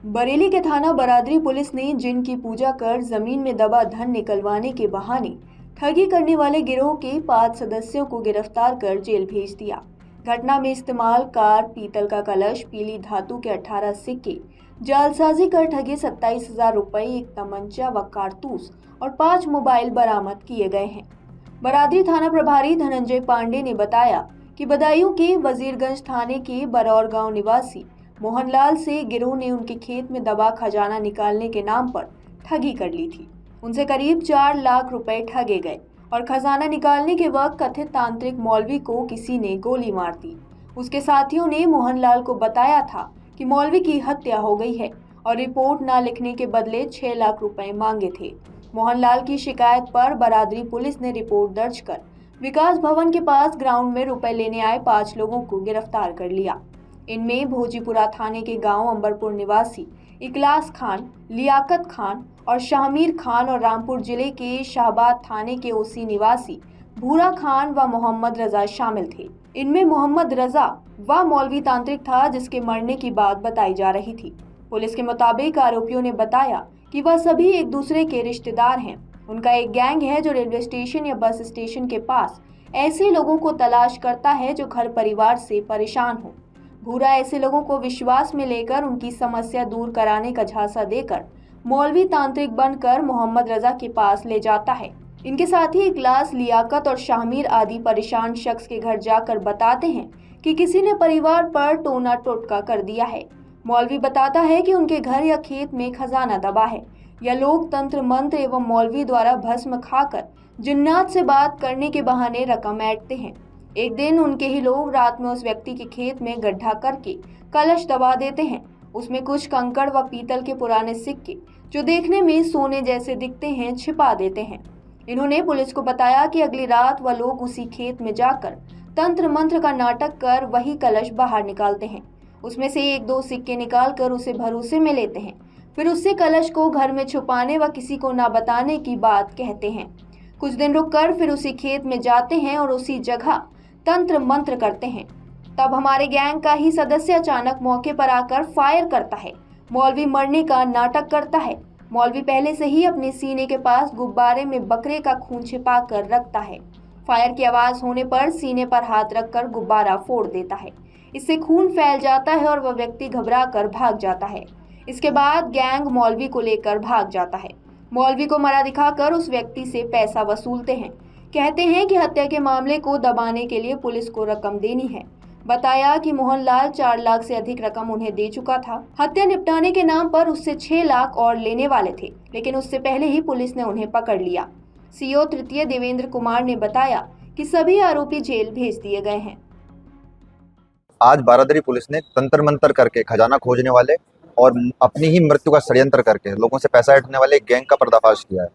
बरेली के थाना बरादरी पुलिस ने जिन की पूजा कर जमीन में दबा धन निकलवाने के बहाने ठगी करने वाले गिरोह के 5 सदस्यों को गिरफ्तार कर जेल भेज दिया। घटना में इस्तेमाल कार, पीतल का कलश, पीली धातु के 18 सिक्के, जालसाजी कर ठगे 27,000 रुपए, एक तमंचा व कारतूस और 5 मोबाइल बरामद किए गए हैं। बरादरी थाना प्रभारी धनंजय पांडे ने बताया कि बदायूं के वजीरगंज थाने के बरौर गांव निवासी मोहनलाल से गिरोह ने उनके खेत में दबा खजाना निकालने के नाम पर ठगी कर ली थी। उनसे करीब 4 लाख रुपए ठगे गए और खजाना निकालने के वक्त कथित तांत्रिक मौलवी को किसी ने गोली मार दी। उसके साथियों ने मोहनलाल को बताया था कि मौलवी की हत्या हो गई है और रिपोर्ट न लिखने के बदले 6 लाख रुपए मांगे थे। मोहनलाल की शिकायत पर बरादरी पुलिस ने रिपोर्ट दर्ज कर विकास भवन के पास ग्राउंड में रुपए लेने आए 5 लोगों को गिरफ्तार कर लिया। इनमें भोजीपुरा थाने के गांव अंबरपुर निवासी इकलास खान, लियाकत खान और शाहमीर खान और रामपुर जिले के शाहबाद थाने के ओसी निवासी भूरा खान व मोहम्मद रजा शामिल थे। इनमें मोहम्मद रजा व मौलवी तांत्रिक था, जिसके मरने की बात बताई जा रही थी। पुलिस के मुताबिक आरोपियों ने बताया कि वह सभी एक दूसरे के रिश्तेदार हैं। उनका एक गैंग है जो रेलवे स्टेशन या बस स्टेशन के पास ऐसे लोगों को तलाश करता है जो घर परिवार से परेशान हो। भूरा ऐसे लोगों को विश्वास में लेकर उनकी समस्या दूर कराने का झांसा देकर मौलवी तांत्रिक बनकर मोहम्मद रजा के पास ले जाता है। इनके साथ ही इकलास, लियाकत और शाहमीर आदि परेशान शख्स के घर जाकर बताते हैं कि किसी ने परिवार पर टोना टोटका कर दिया है। मौलवी बताता है कि उनके घर या खेत में खजाना दबा है या लोग तंत्र मंत्र एवं मौलवी द्वारा भस्म खाकर जिन्नात से बात करने के बहाने रकम ऐंठते हैं। एक दिन उनके ही लोग रात में उस व्यक्ति के खेत में गड्ढा करके कलश दबा देते हैं। उसमें कुछ कंकड़ व पीतल के पुराने सिक्के, जो देखने में सोने जैसे दिखते हैं, छिपा देते हैं। इन्होंने पुलिस को बताया कि अगली रात वह लोग उसी खेत में जाकर तंत्र मंत्र का नाटक कर वही कलश बाहर निकालते हैं। उसमें से 1-2 सिक्के निकाल कर उसे भरोसे में लेते हैं। फिर उससे कलश को घर में छुपाने व किसी को न बताने की बात कहते हैं। कुछ दिन रुककर फिर उसी खेत में जाते हैं और उसी जगह तंत्र मंत्र करते हैं। तब हमारे गैंग का ही सदस्य अचानक मौके पर आकर फायर करता है। मौलवी मरने का नाटक करता है। मौलवी पहले से ही अपने सीने के पास गुब्बारे में बकरे का खून छिपा कर रखता है। फायर की आवाज होने पर सीने पर हाथ रखकर गुब्बारा फोड़ देता है। इससे खून फैल जाता है और वह व्यक्ति घबरा कर भाग जाता है। इसके बाद गैंग मौलवी को लेकर भाग जाता है। मौलवी को मरा दिखाकर उस व्यक्ति से पैसा वसूलते हैं। कहते हैं कि हत्या के मामले को दबाने के लिए पुलिस को रकम देनी है। बताया कि मोहनलाल 4 लाख से अधिक रकम उन्हें दे चुका था। हत्या निपटाने के नाम पर उससे 6 लाख और लेने वाले थे, लेकिन उससे पहले ही पुलिस ने उन्हें पकड़ लिया। सीओ तृतीय देवेंद्र कुमार ने बताया कि सभी आरोपी जेल भेज दिए गए हैं। आज बारादरी पुलिस ने तंत्र मंत्र करके खजाना खोजने वाले और अपनी ही मृत्यु का षड्यंत्र करके लोगों से पैसा ऐंठने वाले एक गैंग का पर्दाफाश किया है।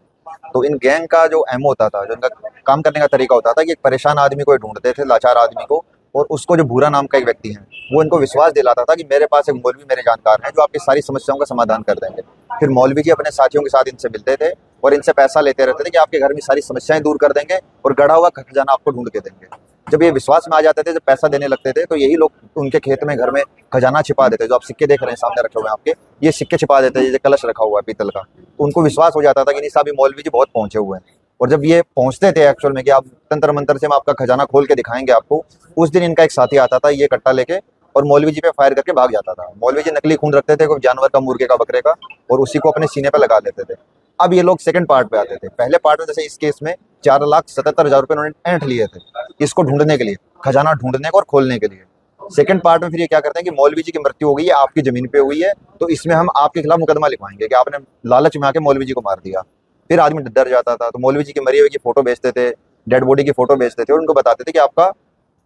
तो इन गैंग का जो एमओ होता था, जो इनका काम करने का तरीका होता था कि एक परेशान आदमी को ढूंढते थे, लाचार आदमी को, और उसको जो भूरा नाम का एक व्यक्ति है वो इनको विश्वास दिलाता था कि मेरे पास एक मौलवी मेरे जानकार हैं जो आपकी सारी समस्याओं का समाधान कर देंगे। फिर मौलवी जी अपने साथियों के साथ इनसे मिलते थे और इनसे पैसा लेते रहते थे कि आपके घर में सारी समस्याएं दूर कर देंगे और गढ़ा हुआ खजाना आपको ढूंढ के देंगे। जब ये विश्वास में आ जाते थे, जब पैसा देने लगते थे, तो यही लोग उनके खेत में, घर में खजाना छिपा देते। जो आप सिक्के देख रहे हैं सामने रखे हुए हैं आपके, ये सिक्के छिपा देते, ये कलश रखा हुआ है पीतल का। तो उनको विश्वास हो जाता था कि नहीं साहब, ये मौलवी जी बहुत पहुंचे हुए हैं। और जब ये पहुंचते थे एक्चुअल में कि आप तंत्र मंत्र से हम आपका खजाना खोल के दिखाएंगे आपको, उस दिन इनका एक साथी आता था ये कट्टा लेके और मौलवी जी पे फायर करके भाग जाता था। मौलवी जी नकली खून रखते थे, कोई जानवर का, मुर्गे का, बकरे का, और उसी को अपने सीने पे लगा लेते थे। अब ये लोग सेकंड पार्ट पे आते थे। पहले पार्ट में जैसे इस केस में 4,77,000 रुपए उन्होंने ऐंठ लिए थे इसको ढूंढने के लिए, खजाना ढूंढने को और खोलने के लिए। सेकंड पार्ट में फिर ये क्या करते हैं कि मौलवी जी की मृत्यु हो गई है, आपकी जमीन पे हुई है, तो इसमें हम आपके खिलाफ मुकदमा लिखवाएंगे कि आपने लालच में आके मौलवी जी को मार दिया। फिर आदमी डर जाता था, तो मौलवी जी की मरी हुई की फोटो भेजते थे, डेड बॉडी की फोटो भेजते थे और उनको बताते थे कि आपका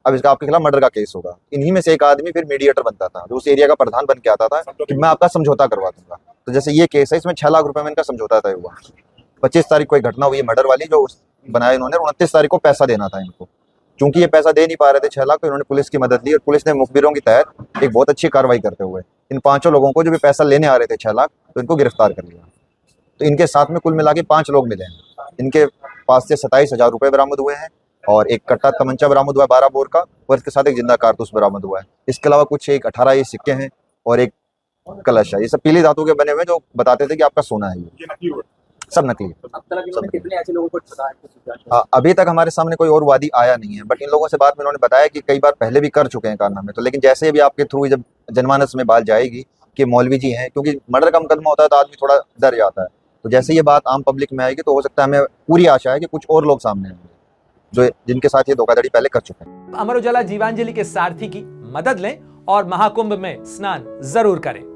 अब इसका आपके खिलाफ मर्डर का केस होगा। इन्हीं में से एक आदमी फिर मीडिएटर बनता था, जो उस एरिया का प्रधान बन के आता था कि मैं आपका समझौता करवा दूंगा। तो जैसे ये केस है, इसमें 6 लाख रुपए में इनका समझौता तय हुआ। 25 तारीख को एक घटना हुई मर्डर वाली, जो बनाया इन्होंने। 29 तारीख को पैसा देना था इनको। चूंकि ये पैसा दे नहीं पा रहे थे 6 लाख, तो इन्होंने पुलिस की मदद ली और पुलिस ने मुखबिरों की तहत एक बहुत अच्छी कार्रवाई करते हुए इन 5 लोगों को, जो भी पैसा लेने आ रहे थे 6 लाख, तो इनको गिरफ्तार कर लिया। तो इनके साथ में कुल मिला के 5 लोग मिले हैं। इनके पास से 27,000 रुपए बरामद हुए हैं और एक कट्टा तमंचा बरामद हुआ है 12 बोर का, और इसके साथ एक जिंदा कारतूस बरामद हुआ है। इसके अलावा कुछ एक 18 ये सिक्के हैं और एक कलश है, ये सब पीली धातु के बने हुए जो बताते थे कि आपका सोना है, ये नकली हुआ। सब नकली है। अब तक इन्होंने कितने ऐसे लोगों को ठगा है, कुछ जानकारी? अभी तक हमारे सामने कोई और वादी आया नहीं है, बट इन लोगों से बात में इन्होंने बताया कि कई बार पहले भी कर चुके हैं कारनामे, तो लेकिन जैसे भी आपके थ्रू जब जनमानस में बात जाएगी कि मौलवी जी हैं, क्योंकि मर्डर का मुकदमा होता है तो आदमी थोड़ा डर जाता है, तो जैसे ये बात आम पब्लिक में आएगी तो हो सकता है, हमें पूरी आशा है कि कुछ और लोग सामने आएंगे जो जिनके साथ ये धोखाधड़ी पहले कर चुके हैं। अमर उजाला जीवांजलि के सारथी की मदद लें और महाकुंभ में स्नान जरूर करें।